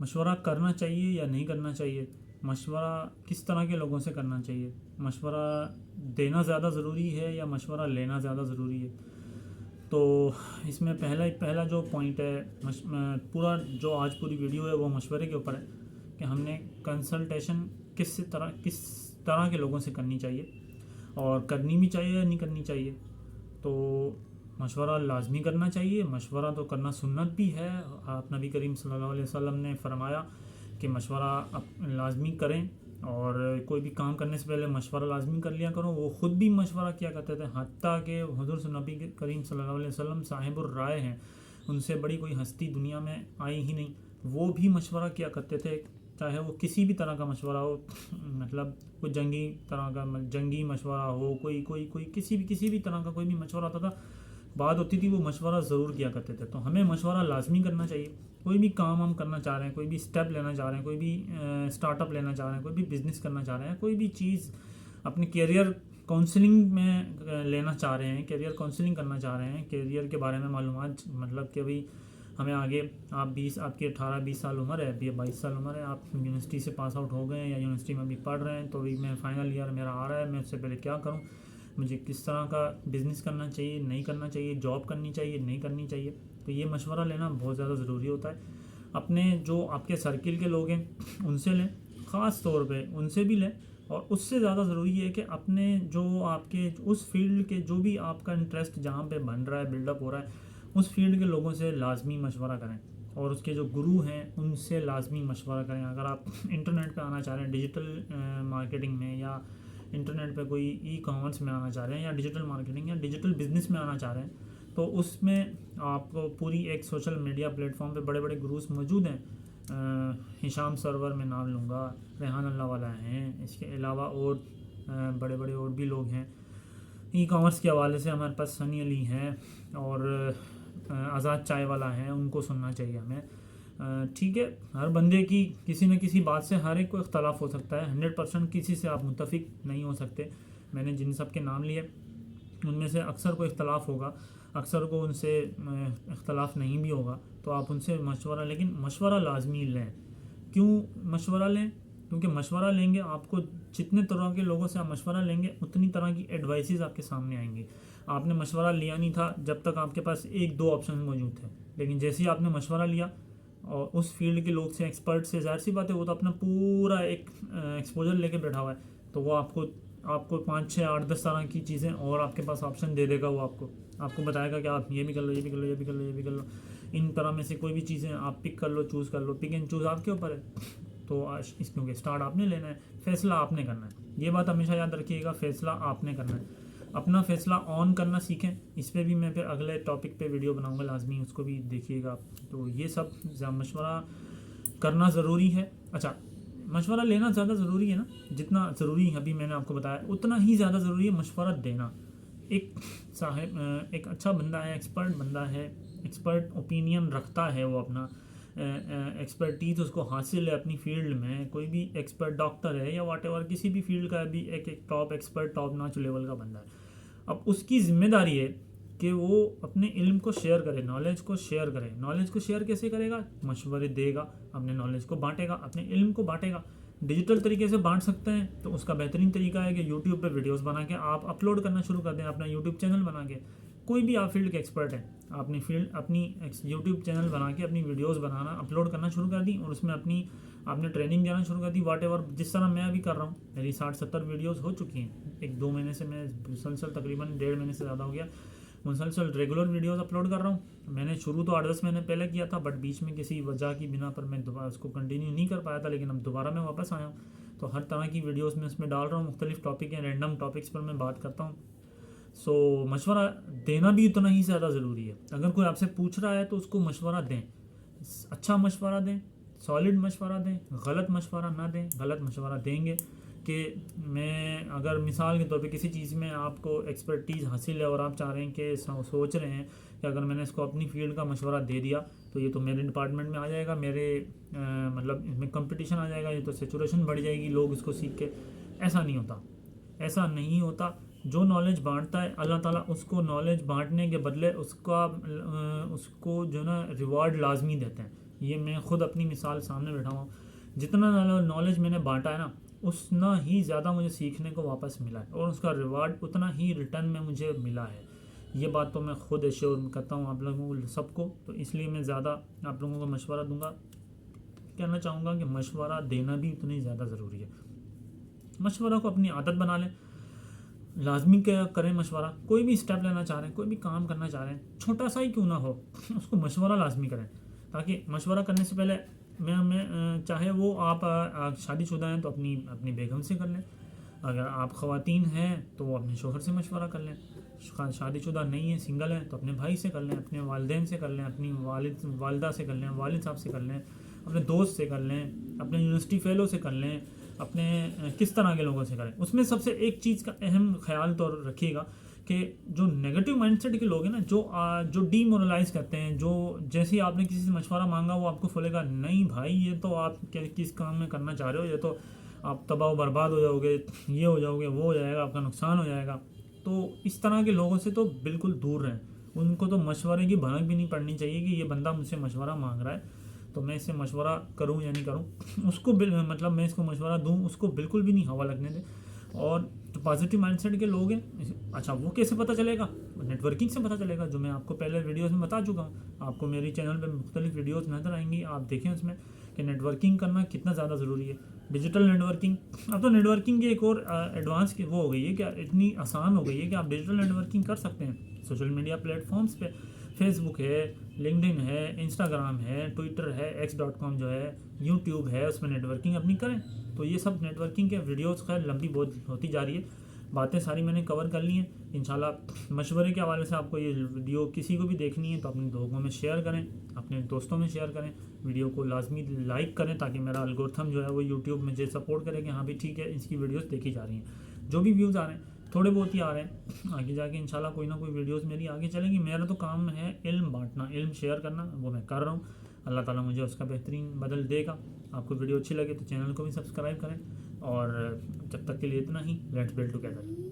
مشورہ کرنا چاہیے یا نہیں کرنا چاہیے، مشورہ کس طرح کے لوگوں سے کرنا چاہیے، مشورہ دینا زیادہ ضروری ہے یا مشورہ لینا زیادہ ضروری ہے. تو اس میں پہلا جو پوائنٹ ہے، پورا جو آج پوری ویڈیو ہے وہ مشورے کے اوپر ہے کہ ہم نے کنسلٹیشن کس طرح کے لوگوں سے کرنی چاہیے، اور کرنی بھی چاہیے یا نہیں کرنی چاہیے. تو مشورہ لازمی کرنا چاہیے، مشورہ تو کرنا سنت بھی ہے. آپ نبی کریم صلی اللہ علیہ وسلم نے فرمایا کہ مشورہ لازمی کریں، اور کوئی بھی کام کرنے سے پہلے مشورہ لازمی کر لیا کرو. وہ خود بھی مشورہ کیا کرتے تھے، حتیٰ کہ حضور نبی کریم صلی اللہ علیہ وسلم صاحب الرائے ہیں، ان سے بڑی کوئی ہستی دنیا میں آئی ہی نہیں، وہ بھی مشورہ کیا کرتے تھے، چاہے وہ کسی بھی طرح کا مشورہ ہو، مطلب کوئی جنگی مشورہ ہو، کوئی کسی بھی طرح کا کوئی بھی مشورہ ہوتا تھا، بات ہوتی تھی، وہ مشورہ ضرور کیا کرتے تھے. تو ہمیں مشورہ لازمی کرنا چاہیے. کوئی بھی کام ہم کرنا چاہ رہے ہیں، کوئی بھی اسٹیپ لینا چاہ رہے ہیں، کوئی بھی اسٹارٹ اپ لینا چاہ رہے ہیں، کوئی بھی بزنس کرنا چاہ رہے ہیں، کوئی بھی چیز اپنے کیریئر کاؤنسلنگ میں لینا چاہ رہے ہیں، کیریئر کاؤنسلنگ کرنا چاہ رہے ہیں، کیریئر کے بارے میں معلومات، مطلب کہ بھائی ہمیں آگے آپ کی 18-20 سال عمر ہے، 22 سال عمر ہے، آپ یونیورسٹی سے پاس آؤٹ ہو گئے ہیں یا یونیورسٹی میں بھی پڑھ رہے ہیں، تو ابھی میں فائنل ایئر میرا آ رہا ہے، میں اس سے پہلے کیا کروں، مجھے کس طرح کا بزنس کرنا چاہیے، نہیں کرنا چاہیے، جاب کرنی چاہیے، نہیں کرنی چاہیے. تو یہ مشورہ لینا بہت زیادہ ضروری ہوتا ہے. اپنے جو آپ کے سرکل کے لوگ ہیں ان سے لیں، خاص طور پہ ان سے بھی لیں، اور اس سے زیادہ ضروری ہے کہ اپنے جو آپ کے اس فیلڈ کے جو بھی آپ کا انٹرسٹ جہاں پہ بن رہا ہے، بلڈ اپ ہو رہا ہے، اس فیلڈ کے لوگوں سے لازمی مشورہ کریں، اور اس کے جو گرو ہیں ان سے لازمی مشورہ کریں. اگر آپ انٹرنیٹ پہ آنا چاہ رہے ہیں، ڈیجیٹل مارکیٹنگ میں، یا انٹرنیٹ پہ کوئی ای کامرس میں آنا چاہ رہے ہیں، یا ڈیجیٹل مارکیٹنگ یا ڈیجیٹل بزنس میں آنا چاہ رہے ہیں، تو اس میں آپ کو پوری ایک سوشل میڈیا پلیٹ فارم پہ بڑے بڑے گروز موجود ہیں. ہشام سرور میں نام لوں گا، ریحان اللہ والا ہیں، اس کے علاوہ اور بڑے بڑے اور بھی لوگ ہیں. ای کامرس کے حوالے سے ہمارے پاس سنی علی ہیں، اور آزاد چائے والا ہیں، ان کو سننا چاہیے ہمیں. ٹھیک ہے، ہر بندے کی کسی نہ کسی بات سے ہر ایک کو اختلاف ہو سکتا ہے، 100% کسی سے آپ متفق نہیں ہو سکتے. میں نے جن سب کے نام لیے ان میں سے اکثر کو اختلاف ہوگا، اکثر کو ان سے اختلاف نہیں بھی ہوگا، تو آپ ان سے مشورہ، لیکن مشورہ لازمی لیں. کیوں مشورہ لیں؟ کیونکہ مشورہ لیں گے، آپ کو جتنے طرح کے لوگوں سے آپ مشورہ لیں گے اتنی طرح کی ایڈوائسز آپ کے سامنے آئیں گی. آپ نے مشورہ لیا نہیں تھا جب تک آپ کے پاس 1-2 آپشن موجود تھے، لیکن جیسے ہی آپ نے مشورہ لیا اور اس فیلڈ کے لوگ سے، ایکسپرٹ سے، ظاہر سی بات ہے وہ تو اپنا پورا ایک ایکسپوجر لے کے بیٹھا ہوا ہے، تو وہ آپ کو 5-6-8-10 طرح کی چیزیں اور آپ کے پاس آپشن دے دے گا. وہ آپ کو بتائے گا کہ آپ یہ بھی کر لو، یہ بھی کر لو، یہ بھی کر لو، یہ بھی کر لو، ان طرح میں سے کوئی بھی چیزیں آپ پک کر لو، چوز کر لو. پک اینڈ چوز آپ کے اوپر ہے. تو کیونکہ اسٹارٹ آپ نے لینا ہے، فیصلہ آپ نے کرنا ہے. یہ بات ہمیشہ یاد رکھیے گا، فیصلہ آپ نے کرنا ہے. اپنا فیصلہ آن کرنا سیکھیں. اس پہ بھی میں پھر اگلے ٹاپک پہ ویڈیو بناؤں گا، لازمی اس کو بھی دیکھیے گا. تو یہ سب مشورہ کرنا ضروری ہے. اچھا، مشورہ لینا زیادہ ضروری ہے نا، جتنا ضروری ہے ابھی میں نے آپ کو بتایا، اتنا ہی زیادہ ضروری ہے مشورہ دینا. ایک اچھا بندہ ہے، ایکسپرٹ بندہ ہے، ایکسپرٹ اوپینین رکھتا ہے، وہ اپنا ایکسپرٹیز اس کو حاصل ہے اپنی فیلڈ میں. کوئی بھی ایکسپرٹ ڈاکٹر ہے یا واٹ ایور، کسی بھی فیلڈ کا بھی ایک top expert, top notch level کا بندہ ہے. اب اس کی ذمہ داری ہے کہ وہ اپنے علم کو شیئر کرے، نالج کو شیئر کرے. نالج کو شیئر کیسے کرے گا؟ مشورے دے گا، اپنے نالج کو بانٹے گا، اپنے علم کو بانٹے گا. ڈیجیٹل طریقے سے بانٹ سکتے ہیں تو اس کا بہترین طریقہ ہے کہ یوٹیوب پہ ویڈیوز بنا کے آپ اپلوڈ کرنا شروع کر دیں، اپنا یوٹیوب چینل بنا کے. کوئی بھی آپ فیلڈ کے ایکسپرٹ ہیں، اپنی یوٹیوب چینل بنا کے اپنی ویڈیوز بنانا، اپلوڈ کرنا شروع کر دی، اور اس میں آپ نے ٹریننگ دینا شروع کر دی، واٹ ایور. جس طرح میں ابھی کر رہا ہوں، میری 60-70 ویڈیوز ہو چکی ہیں. 1-2 مہینے سے میں مسلسل، تقریباً 1.5 مہینے سے زیادہ ہو گیا، مسلسل ریگولر ویڈیوز اپلوڈ کر رہا ہوں. میں نے شروع تو 8-10 مہینے پہلے کیا تھا، بٹ بیچ میں کسی وجہ کی بنا پر میں دوبارہ اس کو کنٹینیو نہیں کر پایا تھا، لیکن اب دوبارہ میں واپس آیا ہوں. تو ہر طرح کی ویڈیوز میں اس میں ڈال رہا ہوں، مختلف ٹاپک ہیں، رینڈم ٹاپکس پر میں بات کرتا ہوں. سو مشورہ دینا بھی اتنا ہی زیادہ ضروری ہے. اگر کوئی آپ سے پوچھ رہا ہے تو اس کو مشورہ دیں، اچھا مشورہ دیں، سالڈ مشورہ دیں، غلط مشورہ نہ دیں. غلط مشورہ دیں گے کہ میں اگر مثال کے طور پہ کسی چیز میں آپ کو ایکسپرٹیز حاصل ہے اور آپ چاہ رہے ہیں کہ سوچ رہے ہیں کہ اگر میں نے اس کو اپنی فیلڈ کا مشورہ دے دیا تو یہ تو میرے ڈپارٹمنٹ میں آ جائے گا، میرے مطلب اس میں کمپٹیشن آ جائے گا، یہ تو سیچوریشن بڑھ جائے گی، لوگ اس کو سیکھ کے. ایسا نہیں ہوتا، ایسا نہیں ہوتا. جو نالج بانٹتا ہے اللہ تعالیٰ اس کو نالج بانٹنے کے بدلے اس کو جو نا ریوارڈ لازمی دیتے ہیں. یہ میں خود اپنی مثال سامنے بیٹھا ہوں. جتنا نالج میں نے بانٹا ہے نا اتنا ہی زیادہ مجھے سیکھنے کو واپس ملا ہے اور اس کا ریوارڈ اتنا ہی ریٹرن میں مجھے ملا ہے. یہ بات تو میں خود ایشور کرتا ہوں آپ لوگوں کو سب کو. تو اس لیے میں زیادہ آپ لوگوں کو مشورہ دوں گا, کہنا چاہوں گا کہ مشورہ دینا بھی اتنی زیادہ ضروری ہے. مشورہ کو اپنی عادت بنا لیں, لازمی کریں مشورہ. کوئی بھی اسٹیپ لینا چاہ رہے ہیں, کوئی بھی کام کرنا چاہ رہے ہیں, چھوٹا سا ہی کیوں نہ ہو, اس کو مشورہ لازمی کریں. تاکہ مشورہ کرنے سے پہلے میں چاہے وہ آپ شادی شدہ ہیں تو اپنی بیگم سے کر لیں, اگر آپ خواتین ہیں تو وہ اپنے شوہر سے مشورہ کر لیں, شادی شدہ نہیں ہیں سنگل ہیں تو اپنے بھائی سے کر لیں, اپنے والدین سے کر لیں, اپنی والدہ سے کر لیں, والد صاحب سے کر لیں, اپنے دوست سے کر لیں, اپنے یونیورسٹی فیلو سے کر لیں, اپنے کس طرح کے لوگوں سے کریں. اس میں سب سے ایک چیز کا اہم خیال تو رکھیے گا کہ جو نیگیٹو مائنڈ سیٹ کے لوگ ہیں نا, جو ڈی مورلائز کرتے ہیں, جو جیسے ہی آپ نے کسی سے مشورہ مانگا وہ آپ کو بولے گا نہیں بھائی یہ تو آپ کس کام میں کرنا چاہ رہے ہو, یہ تو آپ تباہ و برباد ہو جاؤ گے, یہ ہو جاؤ گے, وہ ہو جائے گا, آپ کا نقصان ہو جائے گا. تو اس طرح کے لوگوں سے تو بالکل دور رہیں. ان کو تو مشورے کی بھنک بھی نہیں پڑنی چاہیے کہ یہ بندہ مجھ سے مشورہ مانگ رہا ہے تو میں اس سے مشورہ کروں یا نہیں کروں. اس کو مطلب میں اس کو مشورہ دوں, اس کو بالکل بھی نہیں ہوا لگنے دیں. اور جو پازیٹیو مائنڈ سیٹ کے لوگ ہیں, اچھا وہ کیسے پتہ چلے گا, نیٹ ورکنگ سے پتہ چلے گا, جو میں آپ کو پہلے ویڈیوز میں بتا چکا ہوں. آپ کو میری چینل پہ مختلف ویڈیوز نظر آئیں گی, آپ دیکھیں اس میں کہ نیٹ ورکنگ کرنا کتنا زیادہ ضروری ہے. ڈیجیٹل نیٹ ورکنگ, اب تو نیٹ ورکنگ کی ایک اور ایڈوانس کی وہ ہو گئی ہے کہ اتنی آسان ہو گئی ہے کہ آپ ڈیجیٹل نیٹ ورکنگ کر سکتے ہیں سوشل میڈیا پلیٹ فارمز پہ. فیس بک ہے, لنکڈ ان ہے, انسٹاگرام ہے, ٹویٹر ہے, x.com جو ہے, یوٹیوب ہے, اس میں نیٹ ورکنگ اپنی کریں. تو یہ سب نیٹ ورکنگ کے ویڈیوز خیر لمبی بہت ہوتی جا رہی ہے, باتیں ساری میں نے کور کر لی ہیں. انشاءاللہ مشورے کے حوالے سے آپ کو یہ ویڈیو کسی کو بھی دیکھنی ہے تو اپنے لوگوں میں شیئر کریں, اپنے دوستوں میں شیئر کریں, ویڈیو کو لازمی لائک کریں تاکہ میرا الگورتھم جو ہے وہ یوٹیوب مجھے سپورٹ کرے کہ ہاں بھی ٹھیک ہے اس کی ویڈیوز دیکھی جا رہی ہیں. جو بھی ویوز آ رہے ہیں تھوڑے بہت ہی آ رہے ہیں, آگے جا کے انشاءاللہ کوئی نہ کوئی ویڈیوز میری آگے چلیں گی. میرا تو کام ہے علم بانٹنا, علم شیئر کرنا, وہ میں کر رہا ہوں. اللہ تعالیٰ مجھے اس کا بہترین بدل دے گا. آپ کو ویڈیو اچھی لگے تو چینل کو بھی سبسکرائب کریں, اور جب تک کے لیے اتنا ہی. Let's build together.